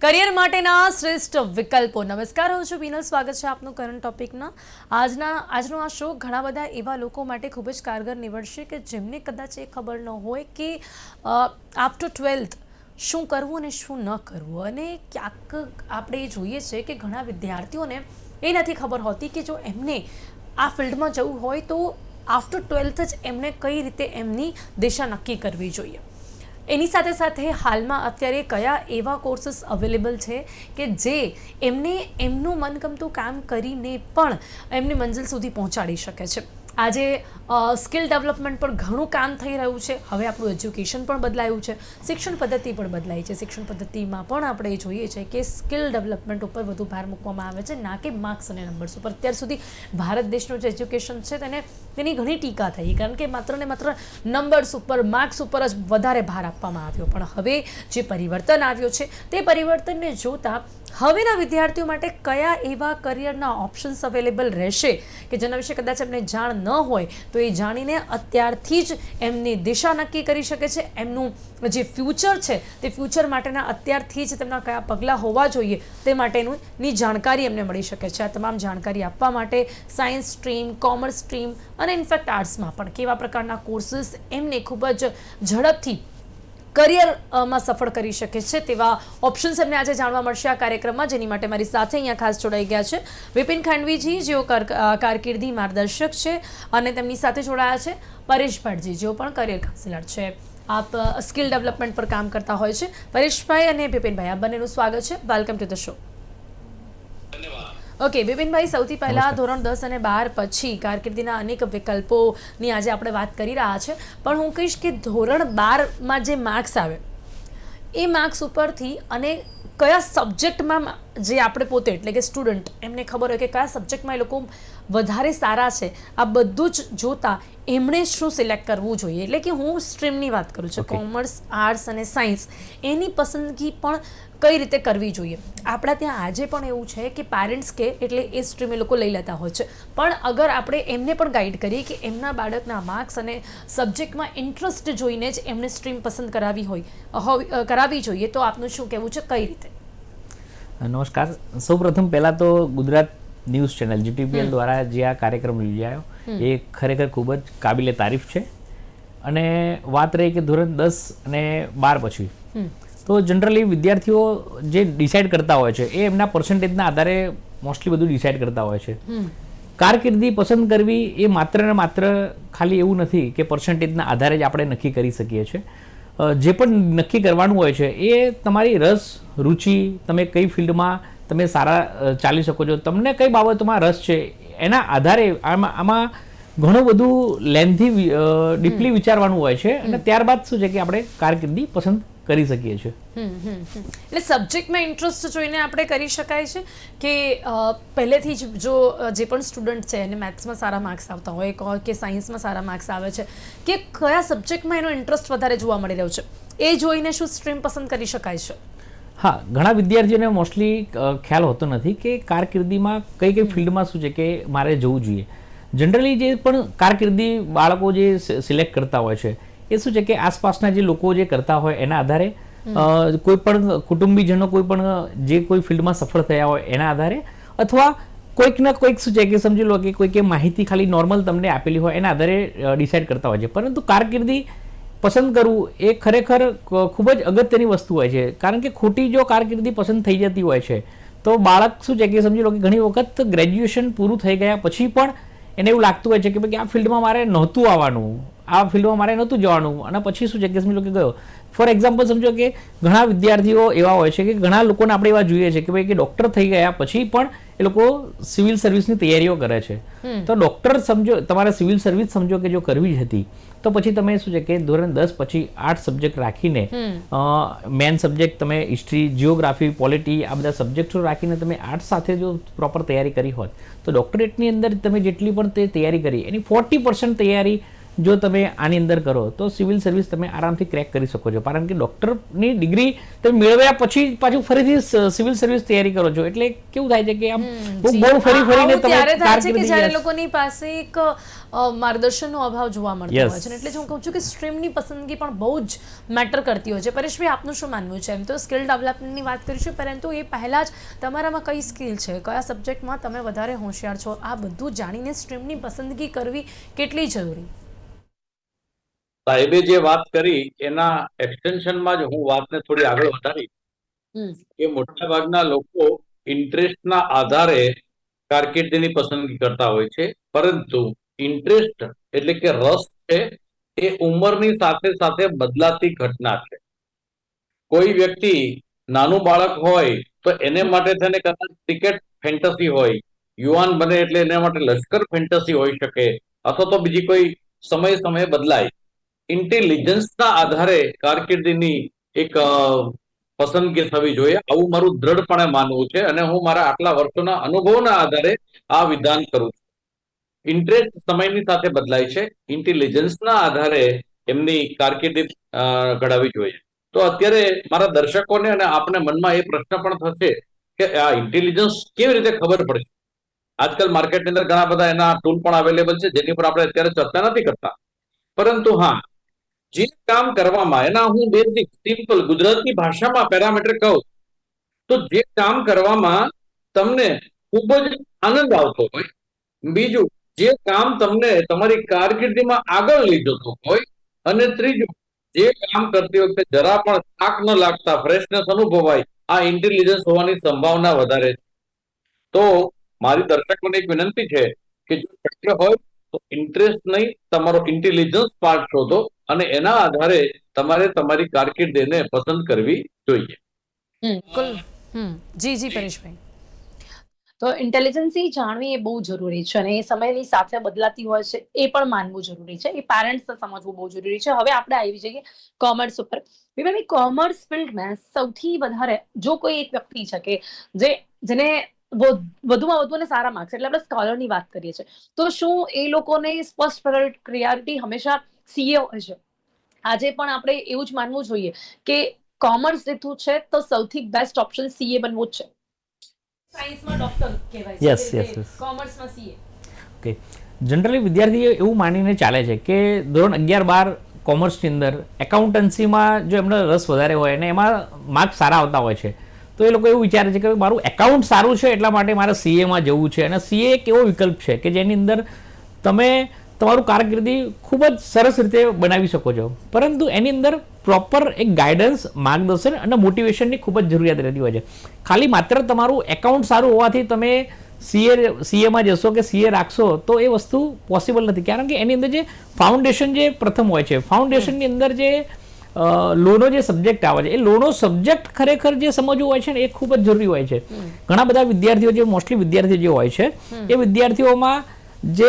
Career માટેના શ્રેષ્ઠ વિકલ્પો. નમસ્કાર, હું છું બીનલ. સ્વાગત છે આપનું કરંટ ટોપિકના. આજનો આ શો ઘણા બધા એવા લોકો માટે ખૂબ જ કારગર નીવડશે કે જેમને કદાચ એ ખબર ન હોય કે આફ્ટર 12th શું કરવું અને શું ન કરવું. અને ક્યાંક આપણે જોઈએ છે કે ઘણા વિદ્યાર્થીઓને એ નથી ખબર હોતી કે જો એમને આ ફિલ્ડમાં જવું હોય તો આફ્ટર 12th જ એમને કઈ રીતે એમની દિશા નક્કી કરવી જોઈએ. એની સાથે સાથે હાલમાં અત્યારે કયા એવા કોર્સીસ અવેલેબલ છે કે જે એમને એમનું મનગમતું કામ કરીને પણ એમની મંજિલ સુધી પહોંચાડી શકે છે. આજે સ્કિલ ડેવલપમેન્ટ પર ઘણું કામ થઈ રહ્યું છે. હવે આપણું એજ્યુકેશન પણ બદલાયું છે, શિક્ષણ પદ્ધતિ પણ બદલાઈ છે. શિક્ષણ પદ્ધતિમાં પણ આપણે જોઈએ છે કે સ્કિલ ડેવલપમેન્ટ ઉપર વધુ ભાર મૂકવામાં આવે છે, ના કે માર્ક્સ અને નંબર્સ ઉપર. અત્યાર સુધી ભારત દેશનું જે એજ્યુકેશન છે તેની ઘણી ટીકા થઈ, કારણ કે માત્ર ને માત્ર નંબર્સ ઉપર, માર્ક્સ ઉપર જ વધારે ભાર આપવામાં આવ્યો. પણ હવે જે પરિવર્તન આવ્યો છે તે પરિવર્તનને જોતા હવેના વિદ્યાર્થીઓ માટે કયા એવા કરિયરના ઓપ્શન્સ અવેલેબલ રહેશે કે જેના વિશે કદાચ એમને જાણ ન હોય તો એ જાણીને અત્યારથી જ એમની દિશા નક્કી કરી શકે છે. એમનું જે ફ્યુચર છે તે ફ્યુચર માટેના અત્યારથી જ તેમના કયા પગલાં હોવા જોઈએ તે માટેની જાણકારી એમને મળી શકે છે. આ તમામ જાણકારી આપવા માટે સાયન્સ સ્ટ્રીમ, કોમર્સ સ્ટ્રીમ અને ઇનફેક્ટ આર્ટ્સમાં પણ કેવા પ્રકારના કોર્સીસ એમને ખૂબ જ ઝડપથી કરિયરમાં સફળ કરી શકે છે તેવા ઓપ્શન્સ એમને આજે જાણવા મળશે આ કાર્યક્રમમાં. જેની માટે મારી સાથે અહીંયા ખાસ જોડાઈ ગયા છે વિપિન ખાંડવીજી, જેઓ કારકિર્દી માર્ગદર્શક છે, અને તેમની સાથે જોડાયા છે પરેશ ભટ્ટજી, જેઓ પણ કરિયર કાઉન્સિલર છે. આપ સ્કિલ ડેવલપમેન્ટ પર કામ કરતા હોય છે. પરેશભાઈ અને વિપિનભાઈ, આપ બંનેનું સ્વાગત છે. Welcome to the show. Okay Vipinbhai, સૌથી પહેલાં ધોરણ 10 અને 12 પછી કારકિર્દીના અનેક વિકલ્પોની આજે આપણે વાત કરી રહ્યા છે. પણ હું કહીશ કે ધોરણ 12માં જે માર્ક્સ આવે એ માર્ક્સ ઉપરથી અને કયા સબ્જેક્ટમાં જે આપણે પોતે એટલે કે સ્ટુડન્ટ એમને ખબર હોય કે કયા સબ્જેક્ટમાં એ લોકો વધારે સારા છે, આ બધું જ જોતા એમણે શું સિલેક્ટ કરવું જોઈએ. એટલે કે હું સ્ટ્રીમની વાત કરું છું, કોમર્સ, આર્ટ્સ અને સાયન્સ, એની પસંદગી પણ કઈ રીતે કરવી જોઈએ. આપણા ત્યાં આજે પણ એવું છે કે પેરેન્ટ્સ કે એટલે એ સ્ટ્રીમ એ લોકો લઈ લેતા હોય છે. પણ અગર આપણે એમને પણ ગાઈડ કરીએ કે એમના બાળકના માર્ક્સ અને સબ્જેક્ટમાં ઇન્ટરેસ્ટ જોઈને જ એમને સ્ટ્રીમ પસંદ કરાવવી જોઈએ, તો આપનું શું કહેવું છે, કઈ રીતે? નમસ્કાર. સૌપ્રથમ પહેલાં તો ગુજરાત ન્યૂઝ ચેનલ GTPL દ્વારા જે આ કાર્યક્રમ યોજાયો એ ખરેખર ખૂબ જ કાબિલે તારીફ છે. અને વાત રહી કે ધોરણ 10 અને 12 પછી તો જનરલી વિદ્યાર્થીઓ જે ડિસાઇડ કરતા હોય છે એ એમના પર્સન્ટેજના આધારે મોસ્ટલી બધું ડિસાઇડ કરતા હોય છે. કારકિર્દી પસંદ કરવી એ માત્ર ને માત્ર ખાલી એવું નથી કે પર્સન્ટેજના આધારે જ આપણે નક્કી કરી શકીએ છીએ. જે પણ નક્કી કરવાનું હોય છે એ તમારી રસ, રુચિ, તમે કઈ ફિલ્ડમાં તમે સારા ચાલી શકો છો, તમને કઈ બાબતોમાં રસ છે, એના આધારે આમાં ઘણું બધું લેન્થી ડીપલી વિચારવાનું હોય છે. અને ત્યારબાદ શું છે કે આપણે કારકિર્દી પસંદ કરી શકીએ છીએ. એટલે સબ્જેક્ટમાં ઇન્ટરેસ્ટ જોઈને આપણે કરી શકાય છે કે પહેલેથી જ જો જે પણ સ્ટુડન્ટ છે એને મેથ્સમાં સારા માર્ક્સ આવતા હોય કે સાયન્સમાં સારા માર્ક્સ આવે છે કે કયા સબ્જેક્ટમાં એનો ઇન્ટરેસ્ટ વધારે જોવા મળી રહ્યો છે એ જોઈને શું સ્ટ્રીમ પસંદ કરી શકાય છે? હા, ઘણા વિદ્યાર્થીઓને મોસ્ટલી ખ્યાલ હોતો નથી કે કારકિર્દીમાં કઈ કઈ ફિલ્ડમાં શું છે કે મારે જવું જોઈએ. જનરલી જે પણ કારકિર્દી બાળકો જે સિલેક્ટ કરતા હોય છે એ શું છે કે આસપાસના જે લોકો જે કરતા હોય એના આધારે, કોઈ પણ કુટુંબીજનો કોઈ પણ જે કોઈ ફિલ્ડમાં સફળ થયા હોય એના આધારે, અથવા કોઈક ના કોઈક શું છે કે સમજી લો કે કોઈક માહિતી ખાલી નોર્મલ તમને આપેલી હોય એના આધારે ડિસાઇડ કરતા હોય છે. પરંતુ કારકિર્દી પસંદ કરવું એ ખરેખર ખૂબ જ અગત્યની વસ્તુ હોય છે. કારણ કે ખોટી જો કારકિર્દી પસંદ થઈ જતી હોય છે તો બાળક શું છે કે સમજી લો કે ઘણી વખત ગ્રેજ્યુએશન પૂરું થઈ ગયા પછી પણ એને એવું લાગતું હોય છે કે ભાઈ આ ફિલ્ડમાં મારે નહોતું આવવાનું, આ ફિલ્ડમાં મારે નહોતું જવાનું, અને પછી શું છે કે સમજો કે ગયો. ફોર એક્ઝામ્પલ સમજો કે ઘણા વિદ્યાર્થીઓ એવા હોય છે કે ઘણા લોકોને આપણે એવા જોઈએ છે કે ભાઈ કે ડૉક્ટર થઈ ગયા પછી પણ એ લોકો સિવિલ સર્વિસની તૈયારીઓ કરે છે. તો ડૉક્ટર સમજો, તમારે સિવિલ સર્વિસ સમજો કે જો કરવી જ હતી તો પછી તમે શું છે કે ધોરણ 10 પછી 8 સબ્જેક્ટ રાખીને મેન સબ્જેક્ટ તમે હિસ્ટ્રી, જિયોગ્રાફી, પોલિટી આ બધા સબ્જેક્ટો રાખીને તમે આર્ટ્સ સાથે જો પ્રોપર તૈયારી કરી હોત તો ડૉક્ટરેટની અંદર તમે જેટલી પણ તે તૈયારી કરી એની 40% તૈયારી જો તમે આની અંદર કરો તો સિવિલ સર્વિસ તમે આરામથી ક્રેક કરી શકો છો, કારણ કે ડૉક્ટરની ડિગ્રી તમે મેળવ્યા પછી પાછું ફરીથી સિવિલ સર્વિસ તૈયારી કરો છો, એટલે કેવું થાય છે કે આમ બહુ ગોળ ફરી ફરીને તમે ત્યારે થાય છે કે જ્યારે કારકિર્દી લોકોની પાસે એક માર્ગદર્શનનો અભાવ જોવા મળતો Yes. હોય છે ને, એટલે જ હું કહું છું કે સ્ટ્રીમની પસંદગી પણ બહુ જ મેટર કરતી હોય છે. પરેશભાઈ, આપનું શું માનવું છે? એમ તો સ્કિલ ડેવલપમેન્ટની વાત કરીશું, પરંતુ એ પહેલાં જ તમારામાં કઈ સ્કિલ છે, કયા સબ્જેક્ટમાં તમે વધારે હોશિયાર છો, આ બધું જાણીને સ્ટ્રીમની પસંદગી કરવી કેટલી જરૂરી? સાહેબે જે વાત કરી એના એક્સટેન્શનમાં જ હું વાતને થોડી આગળ વધારી કે મોટા ભાગના લોકો ઇન્ટરેસ્ટના આધારે કારકિર્દીની પસંદગી કરતા હોય છે, પરંતુ ઇન્ટરેસ્ટ એટલે કે રસ છે એ ઉંમરની સાથે સાથે બદલાતી ઘટના છે. કોઈ વ્યક્તિ નાનું બાળક હોય તો એને માટે થઈને કદાચ ક્રિકેટ ફેન્ટસી હોય, યુવાન બને એટલે એના માટે લશ્કર ફેન્ટસી હોઈ શકે, અથવા તો બીજી કોઈ સમય સમયે બદલાય. ઇન્ટેલિજન્સના આધારે કારકિર્દીની એક પસંદગી થવી જોઈએ, આવું મારું દ્રઢપણે માનવું છે, અને હું મારા આટલા વર્ષોના અનુભવના આધારે આ વિધાન કરું છું. ઇન્ટરેસ્ટ સમયની સાથે બદલાય છે, ઇન્ટેલિજન્સના આધારે એમની કારકિર્દી ઘડાવી જોઈએ. તો અત્યારે મારા દર્શકોને અને આપને મનમાં એ પ્રશ્ન પણ થશે કે આ ઇન્ટેલિજન્સ કેવી રીતે ખબર પડશે. આજકાલ માર્કેટની અંદર ઘણા બધા એના ટૂલ પણ અવેલેબલ છે, જેની પર આપણે અત્યારે ચર્ચા નથી કરતા, પરંતુ હા, જે કામ કરવામાં એના હું બેઝિક સિમ્પલ ગુજરાતી ભાષામાં પેરામીટર કહું તો જે કામ કરવામાં તમને ખૂબ જ આનંદ આવતો હોય, બીજું જે કામ તમને તમારી કારકિર્દીમાં આગળ લઈ જતું હોય, અને ત્રીજું જે કામ કરતી વખતે જરા પણ થાક ન લાગતા ફ્રેશનેસ અનુભવાય, આ ઇન્ટેલિજન્સ હોવાની સંભાવના વધારે છે. તો મારી દર્શકોને એક વિનંતી છે કે જો શક્ય હોય તો ઇન્ટરેસ્ટ નહીં, તમારો ઇન્ટેલિજન્સ પાર્ટ શોધો અને એના આધારે તમારે તમારી કારકિર્દીને પસંદ કરવી જોઈએ. બિલકુલ. જી જી પરેશભાઈ. તો ઇન્ટેલિજન્સી જાણવી એ બહુ જરૂરી છે, અને એ સમયની સાથે બદલાતી હોય છે એ પણ માનવું જરૂરી છે, એ પેરેન્ટ્સને સમજવું બહુ જરૂરી છે. હવે આપણે આવી જઈએ કોમર્સ ઉપર. વિભાની કોમર્સ ફિલ્ડમાં સૌથી વધારે જો કોઈ એક વ્યક્તિ છે કે જેને વધુમાં વધુ અને સારા માર્ક્સ, એટલે આપણે સ્કોલરની વાત કરીએ છીએ, તો શું એ લોકોને સ્પષ્ટ પ્રાયોરિટી હંમેશા સીએ હોય છે? આજે પણ આપણે એવું જ માનવું જોઈએ કે કોમર્સ લીધું છે તો સૌથી બેસ્ટ ઓપ્શન સીએ બનવું જ છે? સાયન્સમાં ડોક્ટર કહેવાય Yes, છે, yes, yes. કોમર્સમાં સીએ. ઓકે, જનરલી વિદ્યાર્થીઓ એવું માનીને ચાલે છે કે ધોરણ 11-12 કોમર્સની અંદર એકાઉન્ટન્સીમાં જો એમને રસ વધારે હોય અને એમાં માર્ક્સ સારા આવતા હોય છે, તો એ લોકો એવું વિચારે છે કે મારું એકાઉન્ટ સારું છે એટલા માટે મારે સીએમાં જવું છે. અને સીએ એક એવો વિકલ્પ છે કે જેની અંદર તમે તમારું કારકિર્દી ખૂબ જ સરસ રીતે બનાવી શકો છો, પરંતુ એની અંદર પ્રોપર એક ગાઈડન્સ, માર્ગદર્શન અને મોટિવેશનની ખૂબ જ જરૂરિયાત રહેતી હોય છે. ખાલી માત્ર તમારું એકાઉન્ટ સારું હોવાથી તમે સીએમાં જશો કે સીએ રાખશો તો એ વસ્તુ પોસિબલ નથી, કારણ કે એની અંદર જે ફાઉન્ડેશન જે પ્રથમ હોય છે, ફાઉન્ડેશનની અંદર જે લોનો જે સબ્જેક્ટ આવે છે, એ લોનો સબ્જેક્ટ ખરેખર જે સમજવું હોય છે ને એ ખૂબ જ જરૂરી હોય છે. ઘણા બધા વિદ્યાર્થીઓ જે મોસ્ટલી વિદ્યાર્થીઓ જે હોય છે એ વિદ્યાર્થીઓમાં જે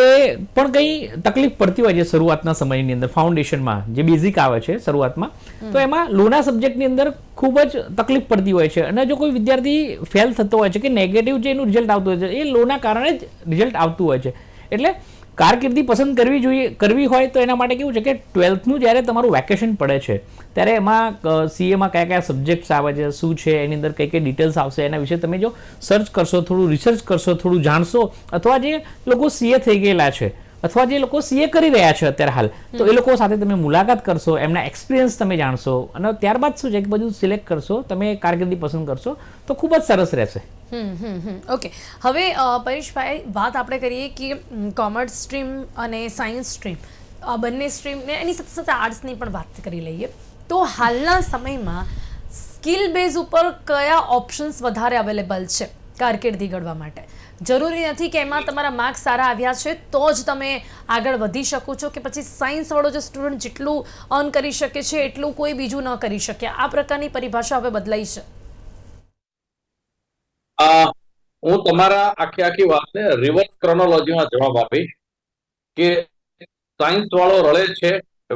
પણ કંઈ તકલીફ પડતી હોય છે શરૂઆતના સમયની અંદર, ફાઉન્ડેશનમાં જે બેઝિક આવે છે શરૂઆતમાં, તો એમાં લોના સબ્જેક્ટની અંદર ખૂબ જ તકલીફ પડતી હોય છે. અને જો કોઈ વિદ્યાર્થી ફેલ થતો હોય છે કે નેગેટિવ જે એનું રિઝલ્ટ આવતું હોય છે, એ લોના કારણે જ રિઝલ્ટ આવતું હોય છે. એટલે કારકિર્દી પસંદ કરવી હોય તો એના માટે કેવું છે કે 12થનું જ્યારે તમારું વેકેશન પડે છે ત્યારે એમાં સીએમાં કયા કયા સબ્જેક્ટ્સ આવે છે, શું છે, એની અંદર કઈ કઈ ડિટેલ્સ આવશે, એના વિશે તમે જો સર્ચ કરશો, થોડું રિસર્ચ કરશો, થોડું જાણશો, અથવા જે લોકો સીએ થઈ ગયેલા છે અથવા જે લોકો સીએ કરી રહ્યા છે અત્યારે હાલ, તો એ લોકો સાથે તમે મુલાકાત કરશો, એમના એક્સપિરિયન્સ તમે જાણશો, અને ત્યારબાદ શું છે કે બધું સિલેક્ટ કરશો, તમે કારકિર્દી પસંદ કરશો તો ખૂબ જ સરસ રહેશે. ઓકે, હવે પરેશભાઈ વાત આપણે કરીએ કે કોમર્સ સ્ટ્રીમ અને સાયન્સ સ્ટ્રીમ, આ બંને સ્ટ્રીમને એની સાથે સાથે આર્ટ્સની પણ વાત કરી લઈએ, તો હાલના સમયમાં સ્કિલ બેઝ ઉપર કયા ઓપ્શન્સ વધારે અવેલેબલ છે કારકિર્દી ઘડવા માટે? જરૂરી નથી કે એમાં તમારા માર્ક્સ સારા આવ્યા છે તો જ તમે આગળ વધી શકો છો, કે પછી સાયન્સવાળો જે સ્ટુડન્ટ જેટલું અર્ન કરી શકે છે એટલું કોઈ બીજું ન કરી શકે, આ પ્રકારની પરિભાષા હવે બદલાઈ છે. હું તમારા આખી વાતને રિવર્સ ક્રોનોલોજીમાં જવાબ આપીશ કે સાયન્સ વાળો રળે છે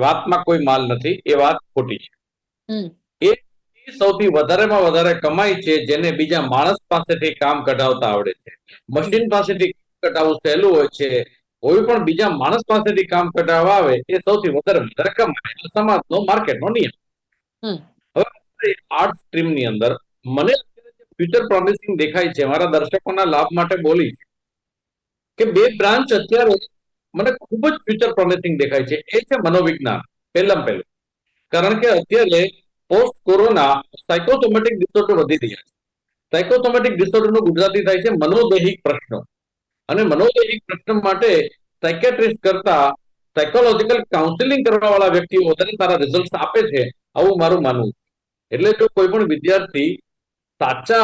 વાતમાં કોઈ માલ નથી, એ વાત ખોટી છે. એ સૌથી વધારેમાં વધારે કમાય છે જેને બીજા માણસ પાસેથી કામ કઢાવતા આવડે છે. મશીન પાસેથી કામ કઢાવવું સહેલું હોય છે, કોઈ પણ બીજા માણસ પાસેથી કામ કઢાવવા આવે એ સૌથી વધારે કમાય, સમાજનો માર્કેટનો નિયમ. હવે આર્ટ સ્ટ્રીમની અંદર મને ફ્યુચર પ્રોમિસિંગ દેખાય છે, મારા દર્શકોના લાભ માટે બોલીશ કે 2 બ્રાન્ચ અત્યારે મને ખૂબ જ ફ્યુચર પ્રોમિસિંગ દેખાય છે. એ છે મનોવિજ્ઞાન, પહેલું. કારણ કે અત્યારે પોસ્ટ કોરોના સાયકોસોમેટિક ડિસઓર્ડર વધી રહ્યા છે. સાયકોસોમેટિક ડિસઓર્ડરનું ગુજરાતી થાય છે મનોદૈહિક પ્રશ્નો. અને મનોદૈહિક પ્રશ્ન માટે સાયકેટ્રિસ્ટ કરતા સાયકોલોજીકલ કાઉન્સિલિંગ કરવા વાળા વ્યક્તિઓ વધારે સારા રિઝલ્ટ આપે છે, આવું મારું માનવું છે. એટલે જો કોઈ પણ વિદ્યાર્થી સાચા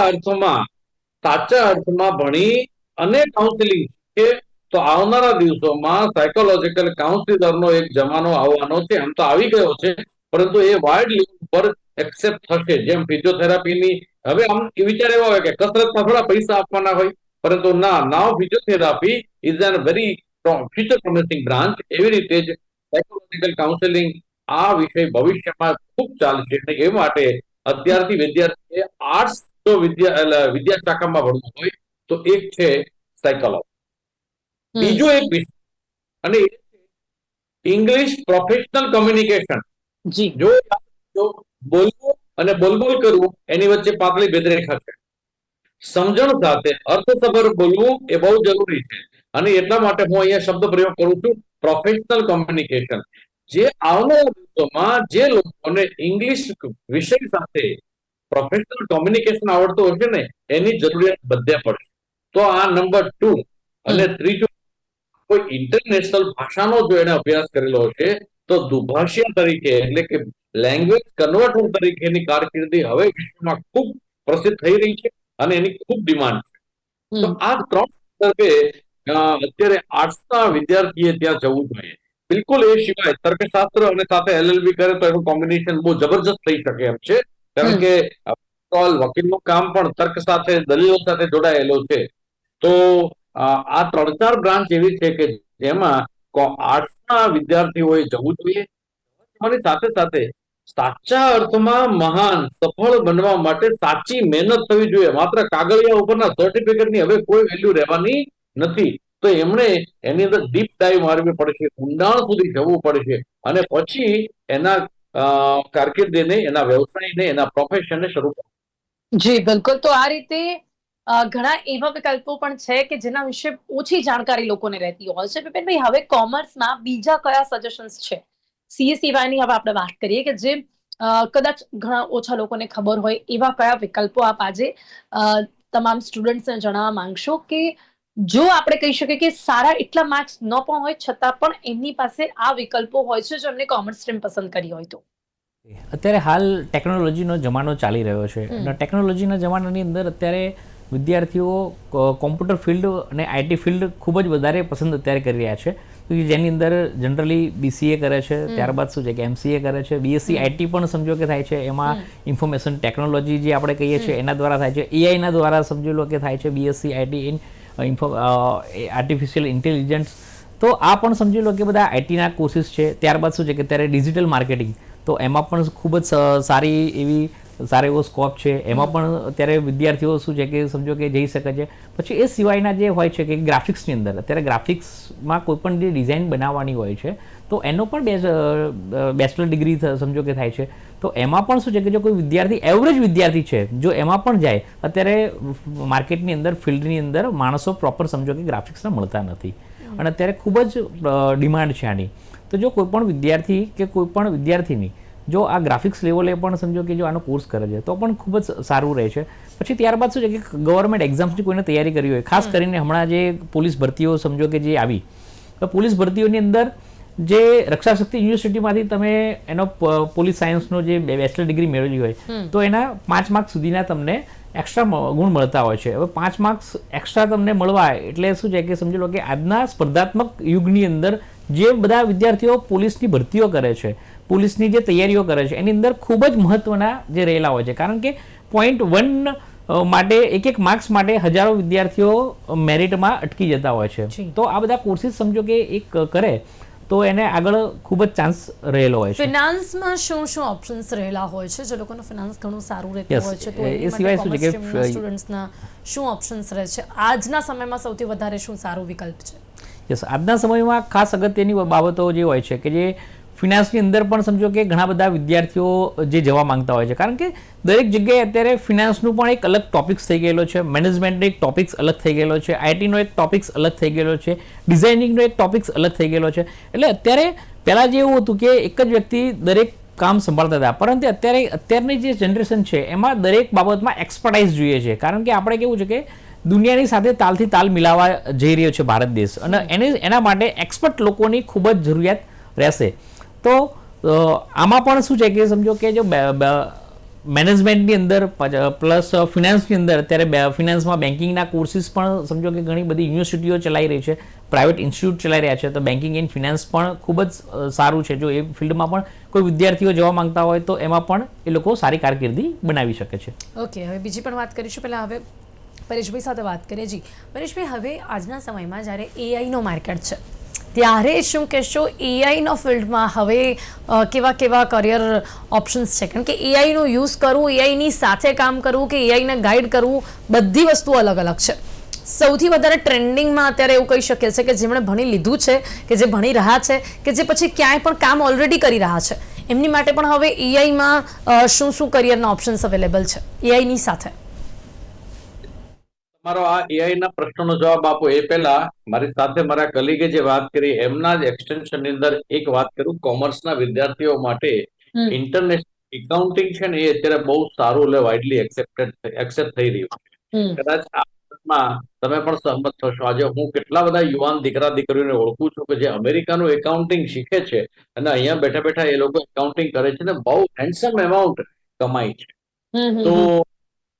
અર્થમાં ભણી અને કાઉન્સિલિંગ છે તો આવનારા દિવસોમાં સાયકોલોજીકલ કાઉન્સિલરનો એક જમાનો આવવાનો છે. આમ તો આવી ગયો છે, પરંતુ એ વાઇડ લેવલ પર એક્સેપ્ટ થશે. જેમ ફિઝિયોથેરાપીની હવે આમ વિચાર એવો હોય કે કસરતમાં થોડા પૈસા આપવાના હોય, પરંતુ now physiotherapy is an very future promising branch. એવી રીતે જ સાયકોલોજીકલ કાઉન્સિલિંગ આ વિષય ભવિષ્યમાં ખૂબ ચાલશે. એટલે એ માટે અત્યારથી વિદ્યાર્થીએ આર્ટ્સ જો વિદ્યા શાખામાં ભણવું હોય તો એક છે સાયકોલોજી. બીજો એક વિષય અને ઇંગ્લિશ પ્રોફેશનલ કોમ્યુનિકેશન. જો બોલવું અને બોલ કરવું એની વચ્ચે પાતળી ભેદરેખા છે. સમજણ સાથે અર્થસભર બોલવું એ બહુ જરૂરી છે. અને એટલા માટે હું અહીંયા શબ્દ પ્રયોગ કરું છું પ્રોફેશનલ કોમ્યુનિકેશન. જે આવનારા દિવસોમાં જે લોકોને ઇંગ્લિશ વિષય સાથે પ્રોફેશનલ કોમ્યુનિકેશન આવડતું હશે ને એની જરૂરિયાત બધે પડશે. તો આ નંબર 2. અને ત્રીજું, કોઈ ઇન્ટરનેશનલ ભાષાનો જો એને અભ્યાસ કરેલો હશે તો દુભાષિયા તરીકે એટલે કે લેંગ્વેજ કન્વર્ટર તરીકેની કારકિર્દી હવે વિશ્વમાં ખૂબ પ્રસિદ્ધ થઈ રહી છે અને એની ખૂબ ડિમાન્ડ છે. તો આ 3 સંદર્ભે અત્યારે આર્ટ્સના વિદ્યાર્થીએ ત્યાં જવું જોઈએ. બિલકુલ એ સિવાય તર્કશાસ્ત્ર અને સાથે LLB કરે તો એનું કોમ્બિનેશન બહુ જબરજસ્ત થઈ શકે એમ છે. કારણ કે વકીલનું કામ પણ તર્ક સાથે દલીલો સાથે જોડાયેલું છે. તો આ 3-4 બ્રાન્ચ એવી છે કે જેમાં આર્ટ્સના વિદ્યાર્થીઓએ જવું જોઈએ. અને સાથે સાથે સાચા અર્થમાં મહાન સફળ બનવા માટે સાચી મહેનત થવી જોઈએ. માત્ર કાગળિયા ઉપરના સર્ટિફિકેટની હવે કોઈ વેલ્યુ રહેવાની નથી. તો એમણે એની અંદર ડીપ ડાઈવ મારવી પડશે, ઊંડાણ સુધી જવું પડશે અને પછી એના કારકિર્દીને, એના વ્યવસાયને, એના પ્રોફેશનને શરૂ કરવું. જી બિલકુલ. તો આ રીતે ઘણા એવા વિકલ્પો પણ છે કે જેના વિશે ઓછી જાણકારી લોકોને રહેતી હોય છે. વિપિનભાઈ, હવે કોમર્સમાં બીજા કયા સજેશન્સ છે? CA સિવાયની હવે આપણે વાત કરીએ કે જે કદાચ ઘણા ઓછા લોકોને ખબર હોય એવા કયા વિકલ્પો આપ આજે તમામ સ્ટુડન્ટ્સને જણાવવા માંગશો કે જો આપણે કહી શકીએ કે સારા એટલા માર્ક્સ ન પણ હોય છતાં પણ એમની પાસે આ વિકલ્પો હોય છે જો એમને કોમર્સ સ્ટ્રીમ પસંદ કરી હોય તો? અત્યારે હાલ ટેકનોલોજીનો જમાનો ચાલી રહ્યો છે અને ટેકનોલોજીના જમાનાની અંદર અત્યારે વિદ્યાર્થીઓ કોમ્પ્યુટર ફિલ્ડ અને IT ફિલ્ડ ખૂબ જ વધારે પસંદ અત્યારે કરી રહ્યા છે. જેની અંદર જનરલી BCA કરે છે, ત્યારબાદ શું છે કે MCA કરે છે, BSc IT પણ સમજો કે થાય છે. એમાં ઇન્ફોર્મેશન ટેકનોલોજી જે આપણે કહીએ છીએ એના દ્વારા થાય છે, AI ના દ્વારા સમજી લો કે થાય છે BSc IT in artificial intelligence. તો આ પણ સમજી લો કે બધા IT ના કોર્સિસ છે. ત્યારબાદ શું છે કે અત્યારે ડિજિટલ માર્કેટિંગ, તો એમાં પણ ખૂબ જ સારો એવો સ્કોપ છે. એમાં પણ અત્યારે વિદ્યાર્થીઓ શું છે કે સમજો કે જઈ શકે છે. પછી એ સિવાયના જે હોય છે કે ગ્રાફિક્સની અંદર, અત્યારે ગ્રાફિક્સમાં કોઈ પણ જે ડિઝાઇન બનાવવાની હોય છે તો એનો પણ બેચલર ડિગ્રી સમજો કે થાય છે. તો એમાં પણ શું છે કે જો કોઈ વિદ્યાર્થી એવરેજ વિદ્યાર્થી છે જો એમાં પણ જાય, અત્યારે માર્કેટની અંદર ફિલ્ડની અંદર માણસો પ્રોપર સમજો કે ગ્રાફિક્સના મળતા નથી અને અત્યારે ખૂબ જ ડિમાન્ડ છે આની. તો જો કોઈ પણ વિદ્યાર્થી કે કોઈ પણ વિદ્યાર્થીની જો આ ગ્રાફિક્સ લેવલે પણ સમજો કે જો આનો કોર્સ કરે છે તો પણ ખૂબ જ સારું રહે છે. પછી ત્યારબાદ શું છે કે ગવર્મેન્ટ એક્ઝામ્સની કોઈને તૈયારી કરવી હોય, ખાસ કરીને હમણાં જે પોલીસ ભરતીઓ સમજો કે જે આવી, તો પોલીસ ભરતીઓની અંદર જે રક્ષાશક્તિ યુનિવર્સિટીમાંથી તમે એનો પોલીસ સાયન્સનો જે બેચલર ડિગ્રી મેળવેલી હોય તો એના 5 માર્ક્સ સુધીના તમને એક્સ્ટ્રા ગુણ મળતા હોય છે. હવે 5 માર્ક્સ એક્સ્ટ્રા તમને મળવા એટલે શું છે કે સમજી લો કે આજના સ્પર્ધાત્મક યુગની અંદર જે બધા વિદ્યાર્થીઓ પોલીસની ભરતીઓ કરે છે, પોલીસની જે તૈયારીઓ કરે છે એની અંદર ખૂબ જ મહત્વના જે રહેલા હોય છે. કારણ કે 0.1 માટે એક માર્ક્સ માટે હજારો વિદ્યાર્થીઓ મેરિટમાં અટકી જતા હોય છે. તો આ બધા કોર્સિસ સમજો કે એક કરે તો એને આગળ ખૂબ જ ચાન્સ રહેલો હોય છે. ફિનાન્સમાં શું ઓપ્શન્સ રહેલા હોય છે? જે લોકોનું ફિનાન્સ ઘણું સારું રહેતું હોય છે તો એ સિવાય શું છે કે સ્ટુડન્ટ્સના શું ઓપ્શન્સ રહે છે? આજના સમયમાં સૌથી વધારે શું સારું વિકલ્પ છે? યસ, આજના સમયમાં ખાસ અગત્યની બાબતો જે હોય છે કે જે ફિનાન્સની અંદર પણ સમજો કે ઘણા બધા વિદ્યાર્થીઓ જે જવા માંગતા હોય છે, કારણ કે દરેક જગ્યાએ અત્યારે ફિનાન્સનું પણ એક અલગ ટોપિક્સ થઈ ગયેલો છે, મેનેજમેન્ટનો એક ટોપિક્સ અલગ થઈ ગયેલો છે, આઈટીનો એક ટોપિક્સ અલગ થઈ ગયેલો છે, ડિઝાઇનિંગનો એક ટોપિક્સ અલગ થઈ ગયેલો છે. એટલે અત્યારે પહેલાં જે એવું હતું કે એક જ વ્યક્તિ દરેક કામ સંભાળતા હતા, પરંતુ અત્યારની જે જનરેશન છે એમાં દરેક બાબતમાં એક્સપર્ટાઇઝ જોઈએ છે, કારણ કે આપણે કેવું છે કે દુનિયાની સાથે તાલથી તાલ મિલાવવા જઈ રહ્યો છે ભારત દેશ, અને એના માટે એક્સપર્ટ લોકોની ખૂબ જ જરૂરિયાત રહેશે. તો આમાં પણ શું છે કે સમજો કે જો મેનેજમેન્ટની અંદર પ્લસ ફિનાન્સની અંદર અત્યારે ફિનાન્સમાં બેન્કિંગના કોર્સિસ પણ સમજો કે ઘણી બધી યુનિવર્સિટીઓ ચલાવી રહી છે, પ્રાઇવેટ ઇન્સ્ટિટ્યૂટ ચલાવી રહ્યા છે, તો બેન્કિંગ એન્ડ ફિનાન્સ પણ ખૂબ જ સારું છે. જો એ ફિલ્ડમાં પણ કોઈ વિદ્યાર્થીઓ જવા માંગતા હોય તો એમાં પણ એ લોકો સારી કારકિર્દી બનાવી શકે છે. ઓકે, હવે બીજી પણ વાત કરીશું. પહેલાં હવે પરેશભાઈ સાથે વાત કરીએ. જી પરેશભાઈ, હવે આજના સમયમાં જ્યારે એઆઈનો માર્કેટ છે ત્યારે શું કહેશો, એઆઈનો ફિલ્ડમાં હવે કેવા કેવા કરિયર ઓપ્શન્સ છે? કારણ કે એઆઈનો યુઝ કરવું, એઆઈની સાથે કામ કરવું કે એઆઈને ગાઈડ કરવું, બધી વસ્તુઓ અલગ અલગ છે. સૌથી વધારે ટ્રેન્ડિંગમાં અત્યારે એવું કહી શકીએ છીએ કે જેમણે ભણી લીધું છે, કે જે ભણી રહ્યા છે, કે જે પછી ક્યાંય પણ કામ ઓલરેડી કરી રહ્યા છે, એમની માટે પણ હવે એઆઈમાં શું શું કરિયરના ઓપ્શન્સ અવેલેબલ છે એઆઈની સાથે? તમારો આ એઆઈ ના પ્રશ્નનો જવાબ આપો એ પહેલા મારી સાથે મારા કલીગે જે વાત કરી એમના જ એક્સટેન્શન ની અંદર એક વાત કરું. કોમર્સના વિદ્યાર્થીઓ માટે ઇન્ટરનેશનલ એકાઉન્ટિંગ છે ને એ અત્યારે બહુ સારું વાઇડલી એક્સેપ્ટ થઈ રહ્યું છે. કદાચ આ બાબતમાં તમે પણ સહમત થશો. આજે હું કેટલા બધા યુવાન દીકરા દીકરીઓને ઓળખું છું કે જે અમેરિકાનું એકાઉન્ટિંગ શીખે છે અને અહીંયા બેઠા બેઠા એ લોકો એકાઉન્ટિંગ કરે છે ને બહુ હેન્ડસમ એમાઉન્ટ કમાય છે. તો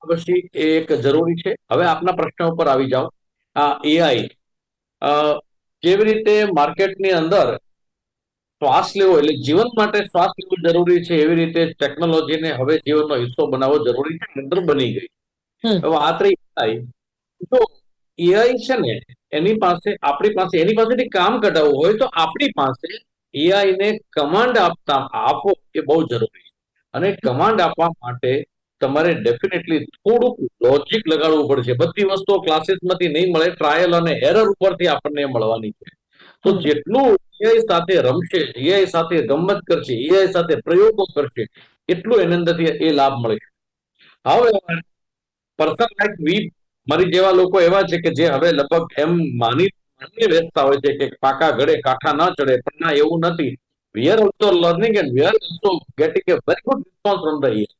અવશ્ય એ એક જરૂરી છે. હવે આપના પ્રશ્ન ઉપર આવી જાઓ. આ એઆઈ જેવી રીતે માર્કેટની અંદર શ્વાસ લેવો એટલે જીવન માટે શ્વાસ લેવો જરૂરી છે, એવી રીતે ટેકનોલોજીને હવે જીવનનો હિસ્સો બનાવવો જરૂરી છે, અંદર બની ગઈ. હવે આ ત્રી એઆઈ, જો એઆઈ છે ને એની પાસેથી કામ કઢાવવું હોય તો આપણી પાસે એઆઈ ને કમાન્ડ આપો એ બહુ જરૂરી છે. અને કમાન્ડ આપવા માટે તમારે ડેફિનેટલી થોડુંક લોજિક લગાડવું પડશે. બધી વસ્તુઓ ક્લાસીસમાંથી નહીં મળે, ટ્રાયલ અને એરર ઉપરથી આપણને મળવાની છે. તો જેટલું એઆઈ સાથે રમશે, એઆઈ સાથે ગમત કરશે, એઆઈ સાથે પ્રયોગો કરશે, એટલું એની અંદરથી એ લાભ મળશે. હવે પર્સન લાઈક વી, મારી જેવા લોકો એવા છે કે જે હવે લગભગ એમ માની બેસતા હોય છે કે પાકા ગળે કાંઠા ના ચડે, પણ ના, એવું નથી. We are also learning and we are also getting a very good response from the AI.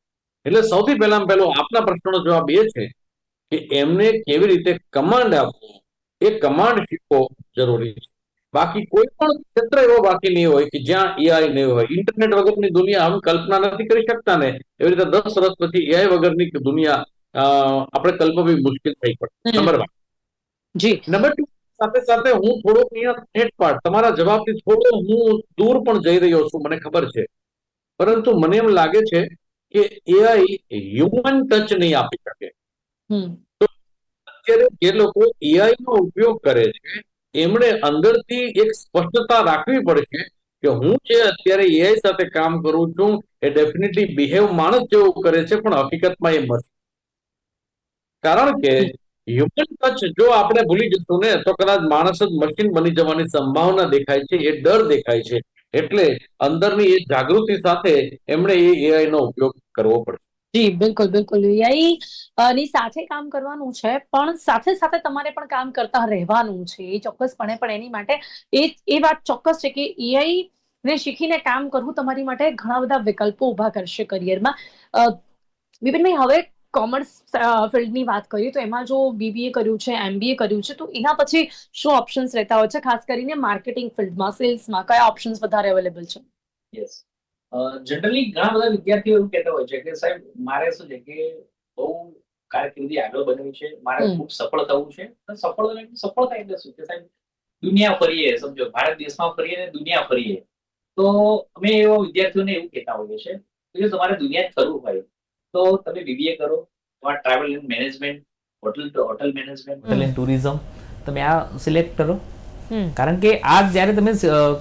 એટલે સૌથી પહેલો આપના પ્રશ્નનો જવાબ એ છે કે એમને કેવી રીતે કમાન્ડ આપવો, એ કમાન્ડ શીખવો જરૂરી છે. બાકી કોઈ પણ ક્ષેત્ર એવો બાકી નહીં હોય કે જ્યાં એઆઈ નહીં હોય. ઇન્ટરનેટ વગરની દુનિયા અમે કલ્પના નથી કરી શકતા ને, એવી રીતે 10 વર્ષ પછી એઆઈ વગરની દુનિયા આપણે કલ્પવી મુશ્કેલ થઈ પડે. નંબર 1. જી. નંબર 2, સાથે સાથે હું થોડોક અહીંયા તમારા જવાબથી થોડો હું દૂર પણ જઈ રહ્યો છું, મને ખબર છે, પરંતુ મને એમ લાગે છે કે એઆઈ હ્યુમન ટચ નહીં આપી શકે. તો અત્યારે જે લોકો એઆઈ નો ઉપયોગ કરે છે એમણે અંદરથી એક સ્પષ્ટતા રાખવી પડશે કે હું જે અત્યારે એઆઈ સાથે કામ કરું છું એ ડેફિનેટલી બિહેવ માણસ જેવું કરે છે, પણ હકીકતમાં એ મશીન. કારણ કે હ્યુમન ટચ જો આપણે ભૂલી જશું ને તો કદાચ માણસ જ મશીન બની જવાની સંભાવના દેખાય છે, એ ડર દેખાય છે. એટલે અંદરની એ જાગૃતિ સાથે એમણે એ એઆઈ નો ઉપયોગ કરવો પડશે. જી બિલકુલ બિલકુલ. એઆઈ ની સાથે કામ કરવાનું છે, પણ સાથે સાથે તમારે પણ કામ કરતા રહેવાનું છે. એ ચોક્કસપણે પણ એની માટે એ વાત ચોક્કસ છે કે એઆઈ ને શીખીને કામ કરવું તમારી માટે ઘણા બધા વિકલ્પો ઉભા કરશે કરિયરમાં. વિપિનભાઈ, હવે કોમર્સ ફિલ્ડની વાત કરીએ તો એમાં જો બીબીએ કર્યું છે, એમબીએ કર્યું છે, તો એના પછી શું ઓપ્શન્સ રહેતા હોય છે? ખાસ કરીને માર્કેટિંગ ફિલ્ડમાં, સેલ્સમાં કયા ઓપ્શન્સ વધારે અવેલેબલ છે? યસ, જનરલી ઘણા બધા વિદ્યાર્થીઓ એવું કહેતા હોય છે કે સાહેબ મારે શું છે કે બહુ કારકિર્દી આગળ બનાવી છે, મારે ખૂબ સફળ થવું છે. સફળતા એટલે શું કે સાહેબ દુનિયા ફરીએ, સમજો ભારત દેશમાં ફરીએ ને દુનિયા ફરીએ. તો અમે એવા વિદ્યાર્થીઓને એવું કહેતા હોઈએ છીએ કે જો તમારે દુનિયા ફરવું હોય તો તમે બીબીએ કરો, તમારે travel and management, hotel management, hotel and tourism તમે આ સિલેક્ટ કરો. કારણ કે આ જ્યારે તમે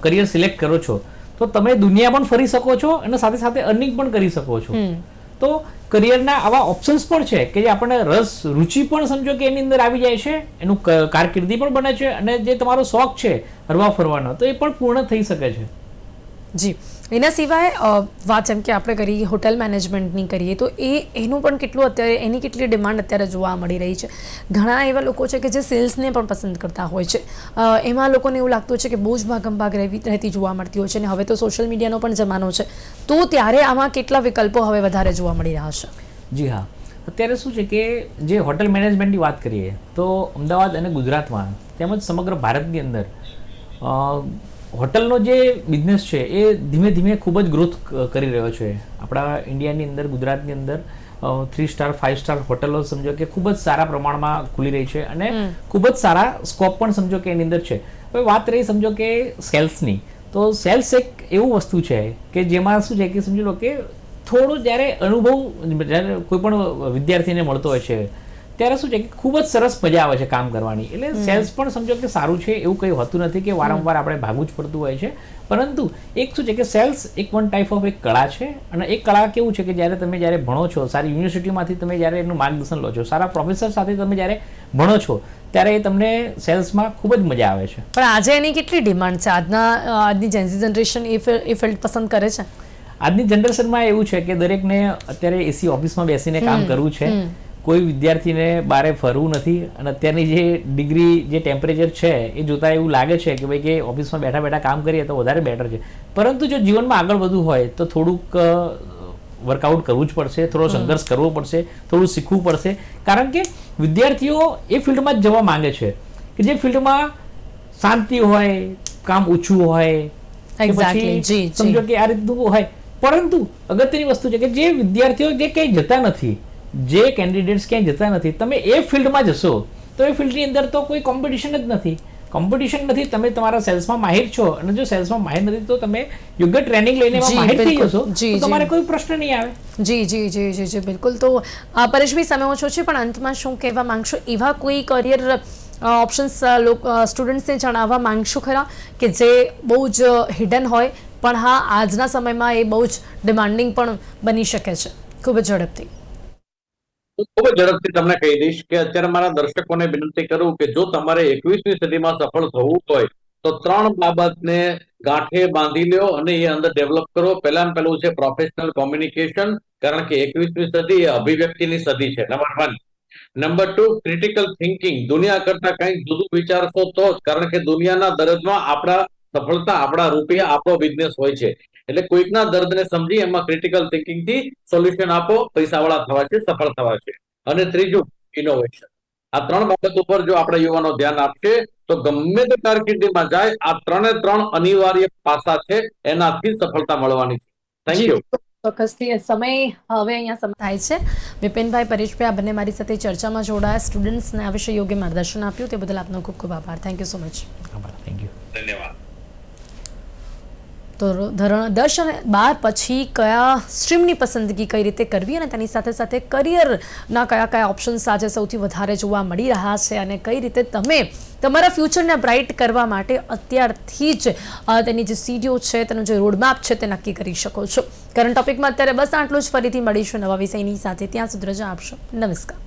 કરિયર સિલેક્ટ કરો છો તો તમે દુનિયા પણ ફરી શકો છો અને સાથે સાથે અર્નિંગ પણ કરી શકો છો. તો કરિયરના આવા ઓપ્શન્સ પણ છે કે જે આપણને રસ રુચિ પણ સમજો કે એની અંદર આવી જાય છે, એનું કારકિર્દી પણ બને છે, અને જે તમારો શોખ છે હરવા ફરવાનો તો એ પણ પૂર્ણ થઈ શકે છે. જી, એના સિવાય વાત જેમ કે આપણે કરીએ હોટેલ મેનેજમેન્ટની કરીએ તો એનું પણ કેટલું અત્યારે એની કેટલી ડિમાન્ડ અત્યારે જોવા મળી રહી છે. ઘણા એવા લોકો છે કે જે સેલ્સને પણ પસંદ કરતા હોય છે, એમાં લોકોને એવું લાગતું છે કે બહુ જ ભાગમભાગ રહેતી જોવા મળતી હોય છે, અને હવે તો સોશિયલ મીડિયાનો પણ જમાનો છે, તો ત્યારે આમાં કેટલા વિકલ્પો હવે વધારે જોવા મળી રહ્યા છે? જી હા, અત્યારે શું છે કે જે હોટેલ મેનેજમેન્ટની વાત કરીએ તો અમદાવાદ અને ગુજરાતમાં તેમજ સમગ્ર ભારતની અંદર હોટલનો જે બિઝનેસ છે એ ધીમે ધીમે ખૂબ જ ગ્રોથ કરી રહ્યો છે. આપણા ઇન્ડિયાની અંદર, ગુજરાતની અંદર 3 સ્ટાર 5 સ્ટાર હોટલો સમજો કે ખૂબ જ સારા પ્રમાણમાં ખુલી રહી છે, અને ખૂબ જ સારા સ્કોપ પણ સમજો કે એની અંદર છે. હવે વાત રહી સમજો કે સેલ્સની, તો સેલ્સ એક એવું વસ્તુ છે કે જેમાં શું છે કે સમજી લો કે થોડો જ્યારે અનુભવ જ્યારે કોઈ પણ વિદ્યાર્થીને મળતો હોય છે ત્યારે શું છે કે ખૂબ જ સરસ મજા આવે છે કામ કરવાની. એટલે સેલ્સ પણ સમજો કે સારું છે એવું કંઈ હોતું નથી કે વારંવાર આપણે ભાગવું જ પડતું હોય છે, પરંતુ એક શું છે કે સેલ્સ એક વન ટાઈપ ઓફ એક કળા છે, અને એ કળા કેવું છે કે જ્યારે ભણો છો, સારી યુનિવર્સિટીમાંથી તમે જ્યારે એનું માર્ગદર્શન લો છો, સારા પ્રોફેસર સાથે તમે જ્યારે ભણો છો ત્યારે એ તમને સેલ્સમાં ખૂબ જ મજા આવે છે. પણ આજે એની કેટલી ડિમાન્ડ છે? આજની જેન્ઝી જનરેશન એ ફિલ્ડ પસંદ કરે છે? આજની જનરેશનમાં એવું છે કે દરેકને અત્યારે એસી ઓફિસમાં બેસીને કામ કરવું છે, કોઈ વિદ્યાર્થીને બારે ફરવું નથી, અને અત્યારની જે ડિગ્રી જે ટેમ્પરેચર છે એ જોતાં એવું લાગે છે કે ભાઈ કે ઓફિસમાં બેઠા બેઠા કામ કરીએ તો વધારે બેટર છે. પરંતુ જો જીવનમાં આગળ વધવું હોય તો થોડુંક વર્કઆઉટ કરવું જ પડશે, થોડો સંઘર્ષ કરવો પડશે, થોડું શીખવું પડશે, કારણ કે વિદ્યાર્થીઓ એ ફિલ્ડમાં જ જવા માંગે છે કે જે ફિલ્ડમાં શાંતિ હોય, કામ ઓછું હોય, સમજો કે આ રીતનું હોય. પરંતુ અગત્યની વસ્તુ છે કે જે વિદ્યાર્થીઓ જે ક્યાંય જતા નથી, જે કેન્ડિડેટ્સ ક્યાંય જતા નથી, તમે એ ફિલ્ડમાં જશો તો એ ફિલ્ડની અંદર તો કોઈ કોમ્પિટિશન જ નથી. કોમ્પિટિશન નથી, તમે તમારા સેલ્સમાં માહિર છો, અને જો સેલ્સમાં માહિર નથી તો તમે યોગ્ય ટ્રેનિંગ લઈને માહિર થઈ જશો તો તમારે કોઈ પ્રશ્ન નહીં આવે. જી જી જી જી જી બિલકુલ. તો પરેશભાઈ, સમય ઓછો છે, પણ અંતમાં શું કહેવા માંગશો? એવા કોઈ કરિયર ઓપ્શન્સ સ્ટુડન્ટ્સને જણાવવા માંગશો ખરા કે જે બહુ જ હિડન હોય, પણ હા આજના સમયમાં એ બહુ જ ડિમાન્ડિંગ પણ બની શકે છે? ખૂબ જ ઝડપથી. ખૂબ જ ઝડપથી તમને કહી દઈશ કે અત્યારે મારા દર્શકોને વિનંતી કરું કે જો તમારે 21મી સદીમાં સફળ થવું હોય તો 3 બાબતને ગાંઠે બાંધી લ્યો અને એ અંદર ડેવલપ કરો. પહેલું છે પ્રોફેશનલ કોમ્યુનિકેશન, કારણ કે 21મી સદી એ અભિવ્યક્તિની સદી છે. નંબર 1. Number 2, critical thinking. દુનિયા કરતા કંઈક જુદું વિચારશો તો જ, કારણ કે દુનિયાના દર્દમાં આપણા સફળતા, આપણા રૂપિયા, આપણો બિઝનેસ હોય છે. એટલે કોઈકના દર્દને સમજી એમાં ક્રિટિકલ થિંકિંગ થી સોલ્યુશન આપો, પૈસાવાળા થવા છે, સફળ થવા છે. અને 3, ઇનોવેશન. આ 3 બાબત ઉપર જો આપણે યુવાનો ધ્યાન આપશે તો ગમે તે કારકિર્દીમાં જાય, આ 3 અનિવાર્ય પાસા છે, એનાથી સફળતા મળવાની છે. Thank you. ચોક્કસથી સમય હવે અહીંયા થાય છે. વિપિનભાઈ, પરેશભાઈ, આ બંને મારી સાથે ચર્ચામાં જોડાયા, સ્ટુડન્ટ્સને આ વિશે યોગ્ય માર્ગદર્શન આપ્યું, તે બદલ આપનો ખૂબ ખૂબ આભાર. Thank you so much. Thank you. ધન્યવાદ. તો ધોરણ 10 અને 12 પછી કયા સ્ટ્રીમની પસંદગી કઈ રીતે કરવી, અને તેની સાથે સાથે કરિયરના કયા ઓપ્શન્સ આજે સૌથી વધારે જોવા મળી રહ્યા છે, અને કઈ રીતે તમે તમારા ફ્યુચરને બ્રાઇટ કરવા માટે અત્યારથી જ તેની જે સીડીઓ છે, તેનો જે રોડમેપ છે તે નક્કી કરી શકો છો. કરંટ ટોપિકમાં અત્યારે બસ આટલું જ. ફરીથી મળીશું નવા વિષયની સાથે. ત્યાં સુધી રજા આપશો. નમસ્કાર.